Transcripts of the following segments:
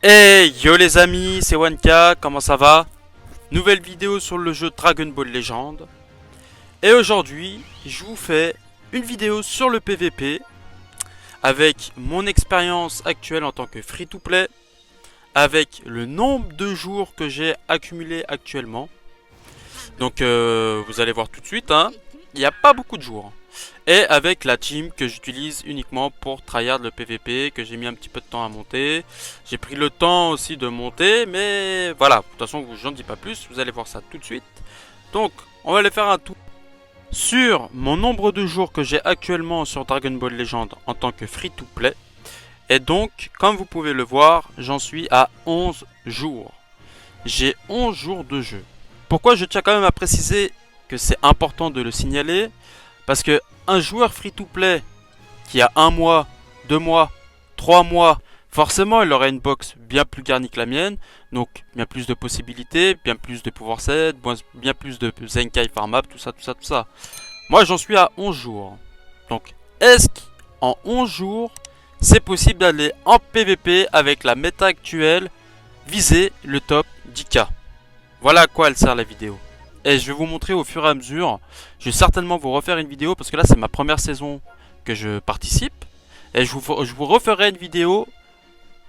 Hey yo les amis, c'est 1K, comment ça va? Nouvelle vidéo sur le jeu Dragon Ball Legend. Et aujourd'hui, je vous fais une vidéo sur le PVP avec mon expérience actuelle en tant que free-to-play, avec le nombre de jours que j'ai accumulé actuellement. Donc vous allez voir tout de suite, hein, il n'y a pas beaucoup de jours. Et avec la team que j'utilise uniquement pour tryhard le PVP, que j'ai mis un petit peu de temps à monter. J'ai pris le temps aussi de monter, mais voilà, de toute façon j'en dis pas plus, vous allez voir ça tout de suite. Donc on va aller faire un tour sur mon nombre de jours que j'ai actuellement sur Dragon Ball Legend en tant que free to play. Et donc comme vous pouvez le voir, j'en suis à 11 jours. J'ai 11 jours de jeu. Pourquoi je tiens quand même à préciser que c'est important de le signaler? Parce que un joueur free-to-play qui a 1 mois, 2 mois, 3 mois, forcément il aura une box bien plus garnie que la mienne. Donc bien plus de possibilités, bien plus de pouvoir set, bien plus de Zenkai farmable, tout ça, tout ça, tout ça. Moi j'en suis à 11 jours. Donc est-ce qu'en 11 jours, c'est possible d'aller en PVP avec la méta actuelle, viser le top 10K? Voilà à quoi elle sert la vidéo. Et je vais vous montrer au fur et à mesure. Je vais certainement vous refaire une vidéo parce que là c'est ma première saison que je participe. Et je vous referai une vidéo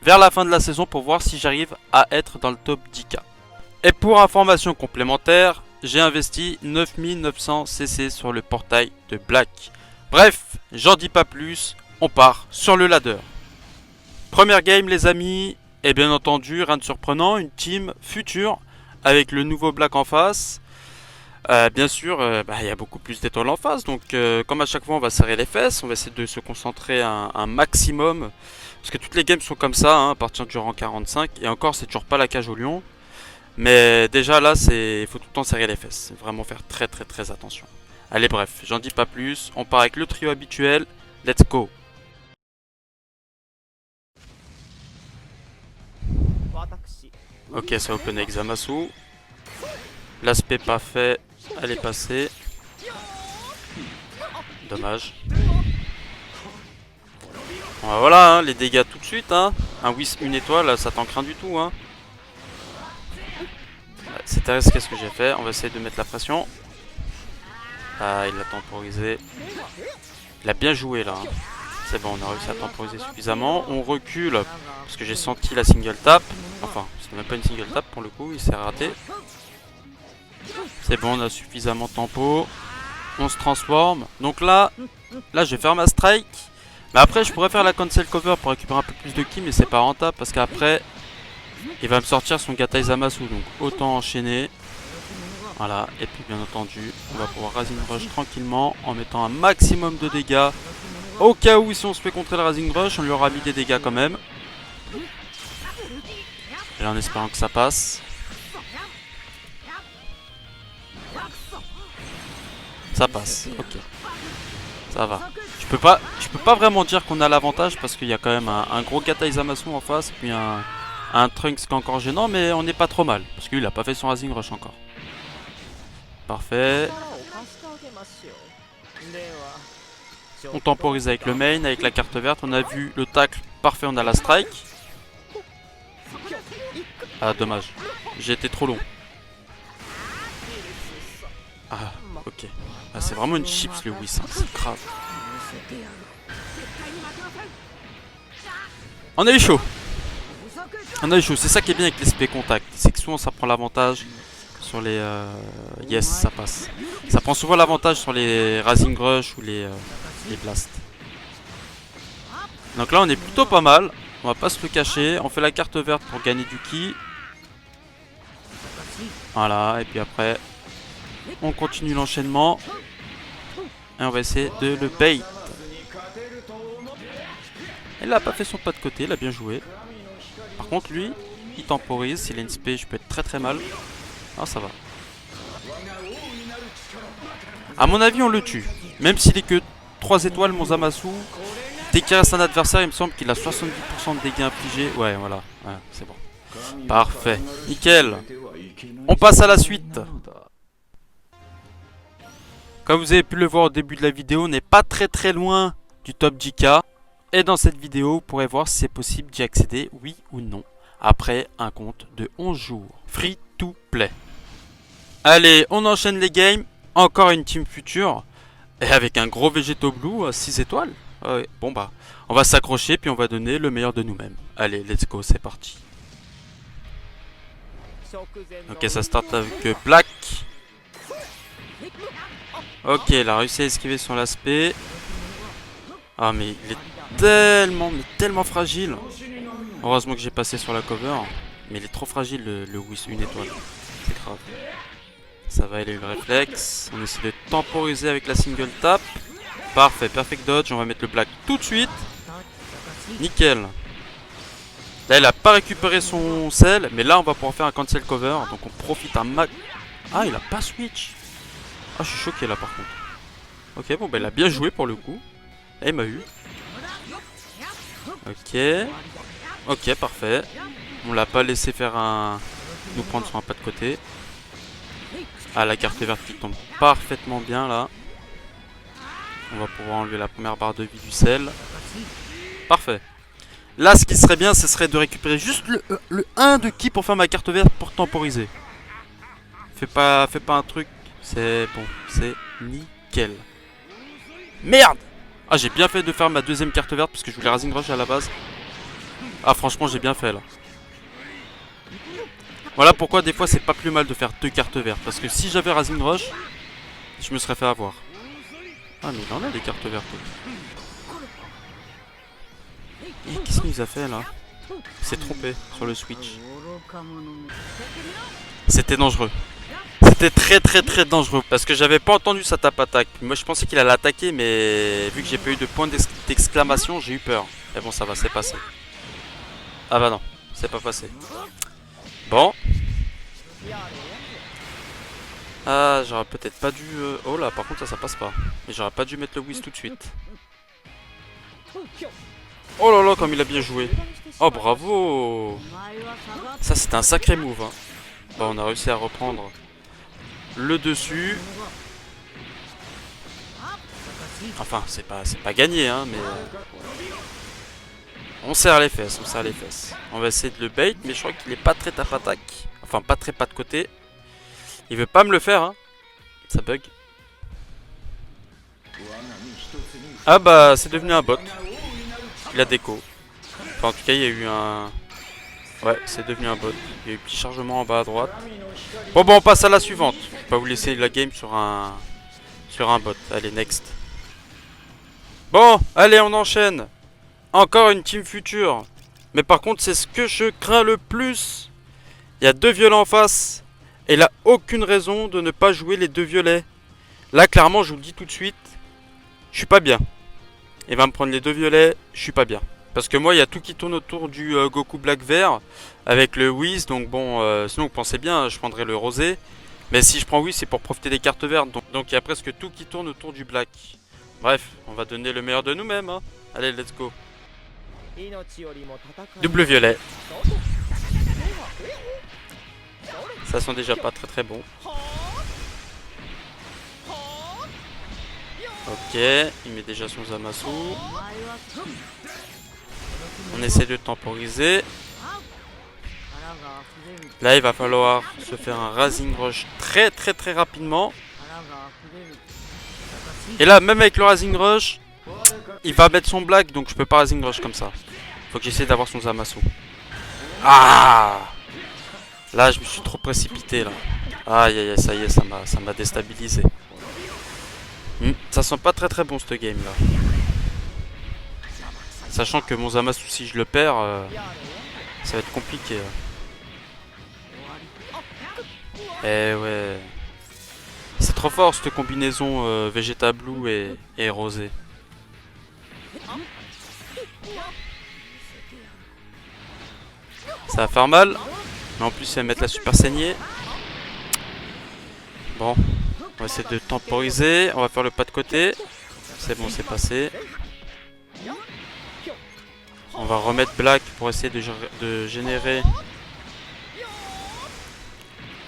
vers la fin de la saison pour voir si j'arrive à être dans le top 10K. Et pour information complémentaire, j'ai investi 9900 CC sur le portail de Black. Bref, j'en dis pas plus, on part sur le ladder. Première game les amis, et bien entendu, rien de surprenant, une team future avec le nouveau Black en face. Bien sûr, il y a beaucoup plus d'étoiles en face, donc comme à chaque fois on va serrer les fesses, on va essayer de se concentrer un maximum, parce que toutes les games sont comme ça, hein, à partir du rang 45, et encore c'est toujours pas la cage au lion, mais déjà là il faut tout le temps serrer les fesses, vraiment faire très très très attention. Allez bref, j'en dis pas plus, on part avec le trio habituel, let's go. Ok, ça open avec Zamasu, l'aspect pas fait. Elle est passée. Dommage. Bon, voilà, hein, les dégâts tout de suite. Hein. Un Wisp, une étoile, ça tank rien du tout. Hein. C'était risqué ce que j'ai fait. On va essayer de mettre la pression. Ah, il l'a temporisé. Il a bien joué là. Hein. C'est bon, on a réussi à temporiser suffisamment. On recule parce que j'ai senti la single tap. Enfin, c'est même pas une single tap pour le coup, il s'est raté. C'est bon, on a suffisamment de tempo. On se transforme. Donc là je vais faire ma strike. Mais après je pourrais faire la cancel cover pour récupérer un peu plus de ki, mais c'est pas rentable parce qu'après il va me sortir son Gatai Zamasu. Donc autant enchaîner. Voilà, et puis bien entendu on va pouvoir Rising Rush tranquillement en mettant un maximum de dégâts. Au cas où si on se fait contrer le Rising Rush, on lui aura mis des dégâts quand même. Et là en espérant que ça passe. Ça passe, ok. Ça va. Je peux pas vraiment dire qu'on a l'avantage parce qu'il y a quand même un gros Gatai Zamasu en face, puis un Trunks qui est encore gênant, mais on n'est pas trop mal. Parce qu'il a pas fait son Rising Rush encore. Parfait. On temporise avec le main, avec la carte verte. On a vu le tacle, parfait, on a la strike. Ah, dommage. J'ai été trop long. Ah, ok. Ah, c'est vraiment une chips le Whis, hein. C'est grave. On a eu chaud. On a eu chaud. C'est ça qui est bien avec les SP contact. C'est que souvent ça prend l'avantage sur les... Yes, ça passe. Ça prend souvent l'avantage sur les Rising Rush ou les Blasts. Donc là on est plutôt pas mal. On va pas se le cacher. On fait la carte verte pour gagner du ki. Voilà. Et puis après... On continue l'enchaînement. Et on va essayer de le bait. Il a pas fait son pas de côté, il a bien joué. Par contre lui, il temporise. S'il a une SP, je peux être très très mal. Ah ça va. A mon avis on le tue. Même s'il est que 3 étoiles mon Zamasu. Dès qu'il reste un adversaire, il me semble qu'il a 70% de dégâts infligés. Ouais voilà, ouais, c'est bon. Parfait, nickel. On passe à la suite. Comme vous avez pu le voir au début de la vidéo, on n'est pas très très loin du top 10K. Et dans cette vidéo, vous pourrez voir si c'est possible d'y accéder, oui ou non. après un compte de 11 jours. Free to play. Allez, on enchaîne les games. Encore une team future. Et avec un gros Végéto Blue à 6 étoiles. Ouais, bon bah, on va s'accrocher puis on va donner le meilleur de nous-mêmes. Allez, let's go, c'est parti. Ok, ça start avec Black. Ok, il a réussi à esquiver son aspect. Ah mais il est tellement fragile. Heureusement que j'ai passé sur la cover. Mais il est trop fragile le Whis, une étoile. C'est grave. Ça va, il a eu le réflexe. On essaie de temporiser avec la single tap. Parfait, perfect dodge. On va mettre le Black tout de suite. Nickel. Là, il a pas récupéré son sel. Mais là, on va pouvoir faire un cancel cover. Donc, on profite un max. Ah, il a pas switch. Ah, je suis choqué là, par contre. Ok, bon, bah, il a bien joué pour le coup. Et il m'a eu. Ok. Ok, parfait. On l'a pas laissé faire nous prendre sur un pas de côté. Ah, la carte verte qui tombe parfaitement bien là. On va pouvoir enlever la première barre de vie du sel. Parfait. Là, ce qui serait bien, ce serait de récupérer juste le 1 de ki pour faire ma carte verte pour temporiser. Fais pas un truc. C'est bon, c'est nickel. Merde! Ah, j'ai bien fait de faire ma deuxième carte verte parce que je voulais Rising Rush à la base. Ah, franchement, j'ai bien fait là. Voilà pourquoi des fois c'est pas plus mal de faire 2 cartes vertes. Parce que si j'avais Rising Rush, je me serais fait avoir. Ah mais il en a des cartes vertes. Et qu'est-ce qu'il nous a fait là? Il s'est trompé sur le switch. C'était dangereux. C'était très dangereux. Parce que j'avais pas entendu sa tape attaque. Moi je pensais qu'il allait attaquer, mais vu que j'ai pas eu de point d'exclamation, j'ai eu peur. Mais bon, ça va, c'est passé. Ah bah non, c'est pas passé. Bon. Ah, j'aurais peut-être pas dû... Oh là, par contre ça passe pas. Mais j'aurais pas dû mettre le Whis tout de suite. Oh là là, comme il a bien joué. Oh bravo. Ça c'était un sacré move hein. Bon, on a réussi à reprendre le dessus. Enfin, c'est pas gagné hein, mais... On serre les fesses, on serre les fesses. On va essayer de le bait, mais je crois qu'il est pas très tap attaque. Enfin, pas très pas de côté. Il veut pas me le faire, hein. Ça bug. Ah bah, c'est devenu un bot. Il a déco. Enfin, en tout cas, il y a eu un... Ouais, c'est devenu un bot. Il y a eu un petit chargement en bas à droite. Bon, on passe à la suivante. Je vais pas vous laisser la game sur un bot. Allez, next. Bon, allez, on enchaîne. Encore une team future. Mais par contre, c'est ce que je crains le plus. Il y a 2 violets en face. Et il a aucune raison de ne pas jouer les 2 violets. Là, clairement, je vous le dis tout de suite. Je suis pas bien. Il va me prendre les 2 violets. Je suis pas bien. Parce que moi, il y a tout qui tourne autour du Goku Black Vert. Avec le Whis. Donc bon, sinon, vous pensez bien, je prendrais le rosé. Mais si je prends Whis, c'est pour profiter des cartes vertes. Donc il y a presque tout qui tourne autour du Black. Bref, on va donner le meilleur de nous-mêmes. Hein. Allez, let's go. Double violet. Ça sent déjà pas très bon. Ok, il met déjà son Zamasu. On essaie de temporiser. Là, il va falloir se faire un Rising Rush très rapidement. Et là, même avec le Rising Rush, il va mettre son Black, donc je peux pas Rising Rush comme ça. Faut que j'essaie d'avoir son Zamasu. Ah! Là, je me suis trop précipité, là. Aïe, aïe, ça y est, ça m'a déstabilisé. Ça sent pas très bon, ce game-là. Sachant que mon Zamasu, si je le perds, ça va être compliqué. Eh ouais. C'est trop fort, cette combinaison Vegeta Blue et Rosé. Ça va faire mal. Mais en plus, il va mettre la super saignée. Bon. On va essayer de temporiser. On va faire le pas de côté. C'est bon, c'est passé. On va remettre Black pour essayer de générer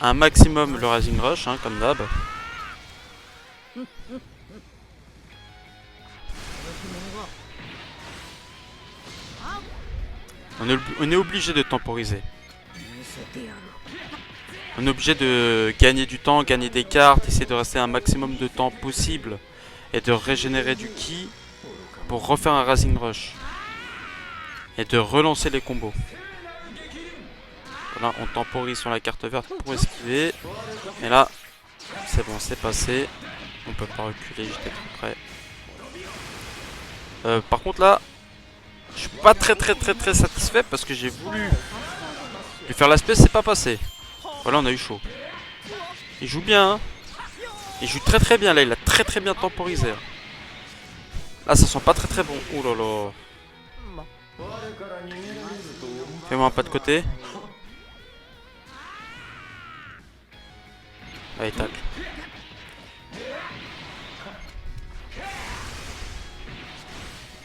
un maximum le Rising Rush, hein, comme d'hab. On est obligé de temporiser. On est obligé de gagner du temps, gagner des cartes, essayer de rester un maximum de temps possible et de régénérer du ki pour refaire un Rising Rush et de relancer les combos. Voilà, on temporise sur la carte verte pour esquiver. Et là, c'est bon, c'est passé. On peut pas reculer, j'étais tout près. Par contre là, je suis pas très satisfait parce que j'ai voulu lui faire l'aspect, c'est pas passé. Voilà, on a eu chaud. Il joue bien, hein. Il joue très bien là, il a très bien temporisé. Là, ça sent pas très bon. Ouh là là. Fais-moi un pas de côté. Allez, tacle.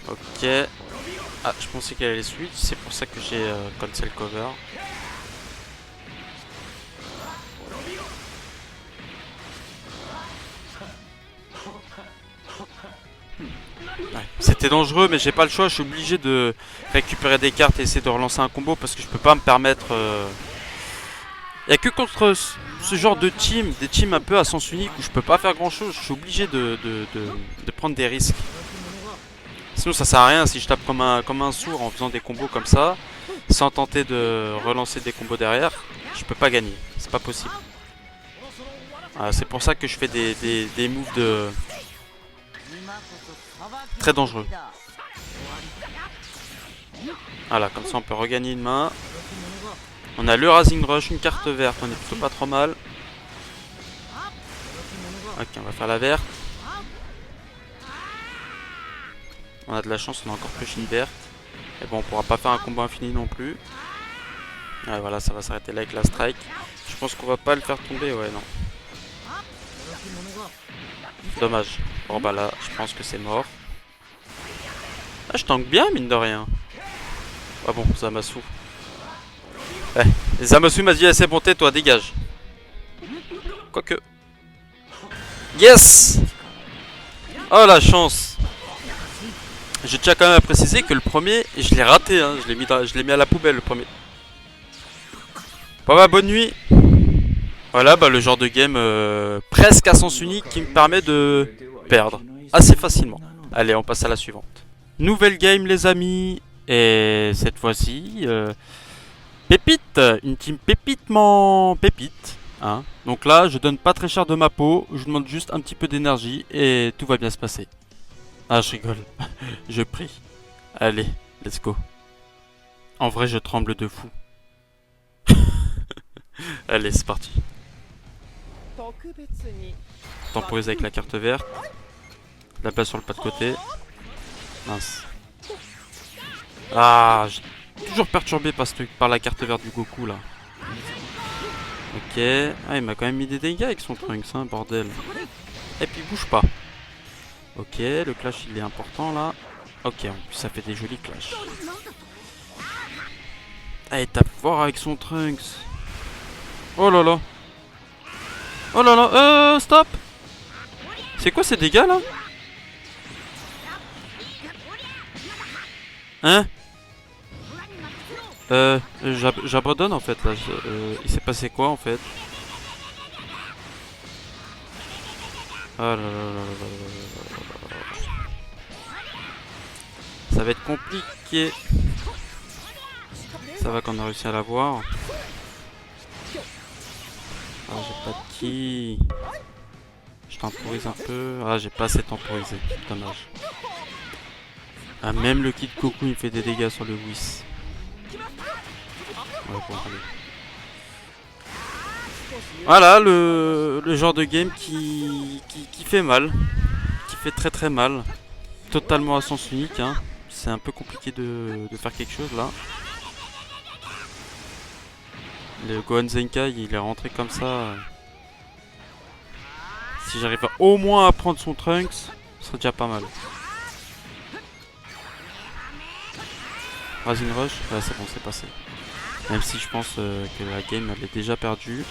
Ok. Ah, je pensais qu'elle allait switch, c'est pour ça que j'ai cancel cover. Ouais. C'était dangereux, mais j'ai pas le choix, je suis obligé de récupérer des cartes et essayer de relancer un combo parce que je peux pas me permettre. Il y a que contre ce genre de team, des teams un peu à sens unique où je peux pas faire grand chose, je suis obligé de prendre des risques. Sinon ça sert à rien si je tape comme un sourd en faisant des combos comme ça, sans tenter de relancer des combos derrière, je peux pas gagner, c'est pas possible. Voilà, c'est pour ça que je fais des moves de très dangereux. Voilà, comme ça on peut regagner une main. On a le Rising Rush, une carte verte, on est plutôt pas trop mal. Ok, on va faire la verte. On a de la chance, on a encore plus une verte. Et bon, on pourra pas faire un combo infini non plus. Ouais, voilà, ça va s'arrêter là avec la strike. Je pense qu'on va pas le faire tomber, ouais, non. Dommage. Bon, bah là, je pense que c'est mort. Ah, je tank bien, mine de rien. Ah bon, Zamasu. Zamasu m'a dit, eh, c'est bon, tais-toi, dégage. Quoique. Yes! Oh, la chance! Je tiens quand même à préciser que le premier, je l'ai raté, hein. Je l'ai mis à la poubelle, le premier. Bon bah, bonne nuit. Voilà, bah le genre de game presque à sens unique qui me permet de perdre assez facilement. Allez, on passe à la suivante. Nouvelle game, les amis. Et cette fois-ci, pépite, une team pépitement pépite. Hein. Donc là, je donne pas très cher de ma peau, je demande juste un petit peu d'énergie et tout va bien se passer. Ah, je rigole. Je prie. Allez, let's go. En vrai, je tremble de fou. Allez, c'est parti. Temporise avec la carte verte. La place sur le pas de côté. Mince. Ah, j'ai toujours perturbé par la carte verte du Goku là. Ok. Ah, il m'a quand même mis des dégâts avec son Trunks, hein, bordel. Et puis bouge pas. Ok, le clash il est important là. Ok, en plus ça fait des jolis clashs. Ah, il tape fort avec son Trunks. Oh là là. Oh là là, stop. C'est quoi ces dégâts là? Hein? J'abandonne en fait là. Il s'est passé quoi en fait? Oh là là là là là. Ça va être compliqué. Ça va qu'on a réussi à l'avoir. Ah, j'ai pas de ki. Je temporise un peu. Ah, j'ai pas assez temporisé. Dommage. Ah, même le ki de Goku il fait des dégâts sur le Whis. Ouais, bon, allez. Voilà le genre de game qui fait mal. Qui fait très mal. Totalement à sens unique. Hein. C'est un peu compliqué de faire quelque chose là. Le Gohan Zenkai il est rentré comme ça. Si j'arrive au moins à prendre son Trunks, ce serait déjà pas mal. Rising Rush, ouais c'est bon, c'est passé. Même si je pense que la game elle est déjà perdue.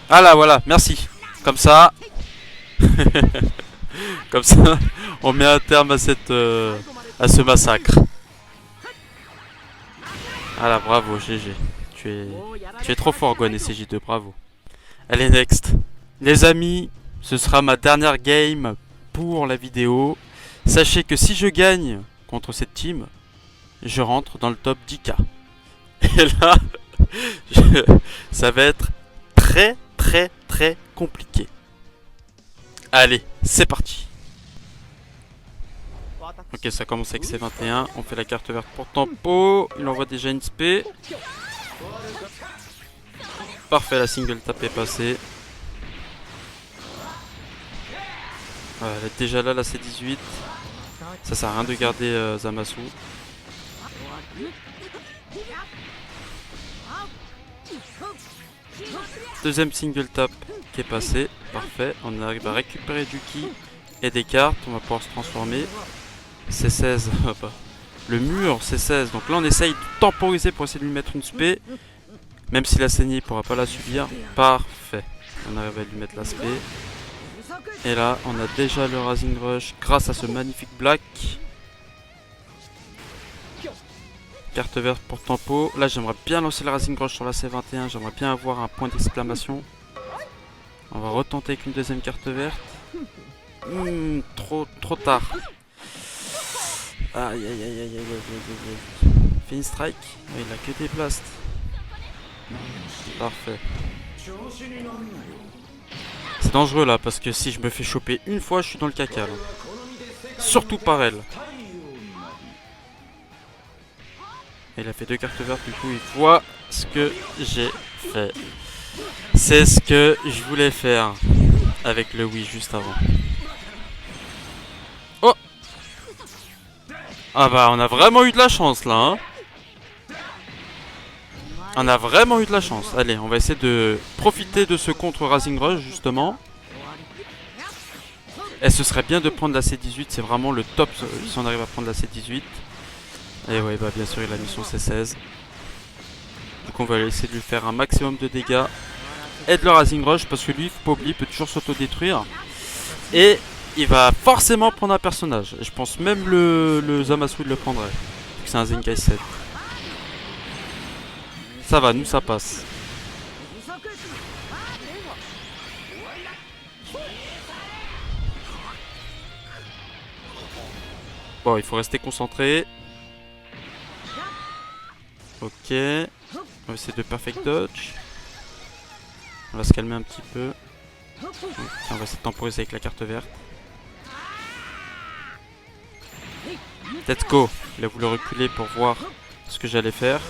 Ah là voilà, merci. Comme ça. Comme ça, on met un terme à ce massacre. Ah là, bravo, GG. Tu es trop fort, Gwen et CJ2, bravo. Allez, next. Les amis, ce sera ma dernière game pour la vidéo. Sachez que si je gagne contre cette team, je rentre dans le top 10K. Et là, ça va être très compliqué. Allez, c'est parti. Ok, ça commence avec C21. On fait la carte verte pour Tempo. Il envoie déjà une spé. Parfait, la single tap est passée. Voilà, elle est déjà là, la C18. Ça sert à rien de garder Zamasu. Deuxième single tap qui est passé. Parfait, on arrive à récupérer du ki et des cartes. On va pouvoir se transformer. C16, le mur C16. Donc là on essaye de temporiser pour essayer de lui mettre une spé. Même si la saignée il pourra pas la subir. Parfait, on arrive à lui mettre la spé. Et là on a déjà le Rising Rush grâce à ce magnifique black. Carte verte pour Tempo. Là j'aimerais bien lancer le Rising Rush sur la C21. J'aimerais bien avoir un point d'exclamation. On va retenter avec une deuxième carte verte. Trop tard. Aïe. Fini strike. Il a que des blasts. Parfait. C'est dangereux là parce que si je me fais choper une fois, je suis dans le caca là. Surtout par elle. Il a fait deux cartes vertes, du coup il voit ce que j'ai fait. C'est ce que je voulais faire avec le Wii juste avant. Oh! Ah bah on a vraiment eu de la chance là hein. On a vraiment eu de la chance. Allez, on va essayer de profiter de ce contre Rising Rush justement. Et ce serait bien de prendre la C18, c'est vraiment le top si on arrive à prendre la C18. Et ouais, bah bien sûr il a mis son C16. Donc on va essayer de lui faire un maximum de dégâts. Et de le Rising Rush parce que lui, faut pas oublier, il peut toujours s'autodétruire. Et il va forcément prendre un personnage. Et je pense même le Zamasu il le prendrait. C'est un Zenkai 7. Ça va, nous ça passe. Bon, il faut rester concentré. Ok. On va essayer de perfect dodge. On va se calmer un petit peu. On va essayer de temporiser avec la carte verte. Let's go. Il a voulu reculer pour voir ce que j'allais faire.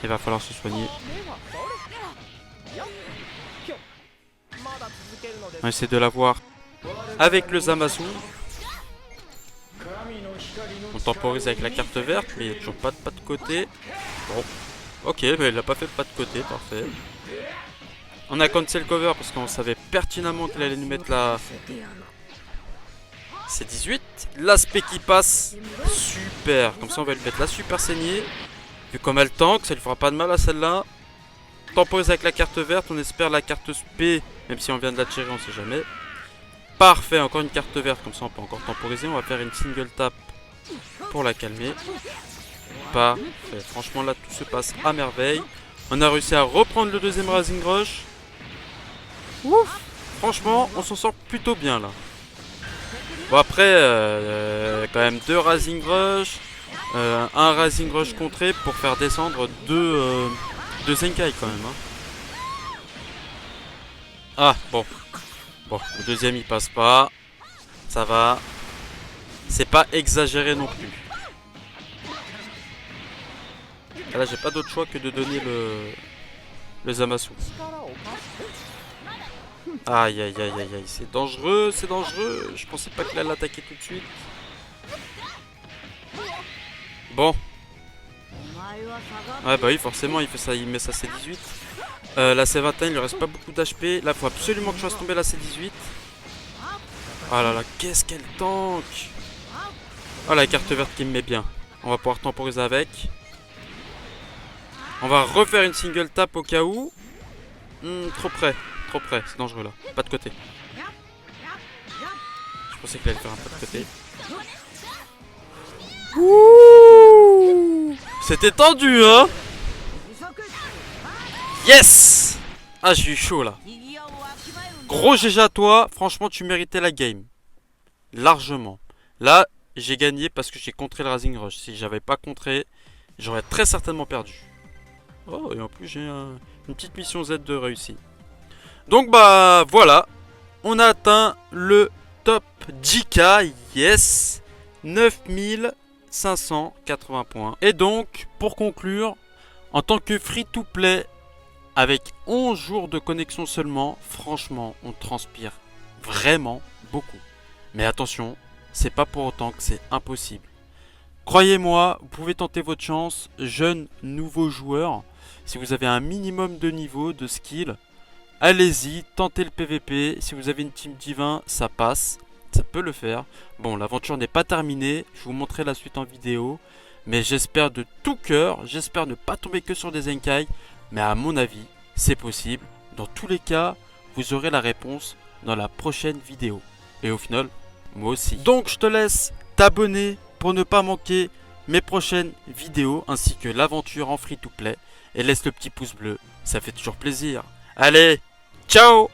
Il va falloir se soigner. On va essayer de l'avoir avec le Zamasu. On temporise avec la carte verte, mais il n'y a toujours pas de pas de côté. Bon, ok, mais il n'a pas fait de pas de côté, parfait. On a cancel cover parce qu'on savait pertinemment qu'il allait nous mettre la C18. L'aspect qui passe, super. Comme ça, on va lui mettre la super saignée. Vu comme elle tank, ça lui fera pas de mal à celle-là. Temporise avec la carte verte, on espère la carte SP, même si on vient de la tirer, on sait jamais. Parfait, encore une carte verte, comme ça on peut encore temporiser. On va faire une single tap pour la calmer. Parfait, franchement là tout se passe à merveille. On a réussi à reprendre le deuxième Rising Rush. Ouf, franchement on s'en sort plutôt bien là. Bon après, quand même deux Rising Rush, un Rising Rush contré pour faire descendre deux Zenkai quand même. Hein. Ah bon. Bon, le deuxième il passe pas. Ça va. C'est pas exagéré non plus. Et là j'ai pas d'autre choix que de donner le Zamasu. Aïe aïe aïe aïe aïe. C'est dangereux, c'est dangereux. Je pensais pas qu'il allait l'attaquer tout de suite. Bon. Ouais bah oui forcément il fait ça, il met sa C18. La C21 il lui reste pas beaucoup d'HP. Là faut absolument que je fasse tomber la C18. Oh là là qu'est-ce qu'elle tank. Oh la carte verte qui me met bien. On va pouvoir temporiser avec. On va refaire une single tap au cas où. Trop près, c'est dangereux là. Pas de côté. Je pensais qu'il allait faire un pas de côté. Ouh, c'était tendu, hein. Yes. Ah, j'ai eu chaud, là. Gros GG à toi. Franchement, tu méritais la game. Largement. Là, j'ai gagné parce que j'ai contré le Rising Rush. Si j'avais pas contré, j'aurais très certainement perdu. Oh, et en plus, j'ai une petite mission Z de réussi. Donc, bah, voilà. On a atteint le top 10K. Yes. 9580 points. Et donc, pour conclure, en tant que free-to-play, avec 11 jours de connexion seulement, franchement, on transpire vraiment beaucoup. Mais attention, c'est pas pour autant que c'est impossible. Croyez-moi, vous pouvez tenter votre chance, jeunes nouveaux joueurs. Si vous avez un minimum de niveau, de skill, allez-y, tentez le PVP. Si vous avez une team divin, ça passe, ça peut le faire. Bon, l'aventure n'est pas terminée, je vous montrerai la suite en vidéo. Mais j'espère de tout cœur, j'espère ne pas tomber que sur des Zenkai. Mais à mon avis, c'est possible. Dans tous les cas, vous aurez la réponse dans la prochaine vidéo. Et au final, moi aussi. Donc je te laisse t'abonner pour ne pas manquer mes prochaines vidéos ainsi que l'aventure en free to play. Et laisse le petit pouce bleu, ça fait toujours plaisir. Allez, ciao!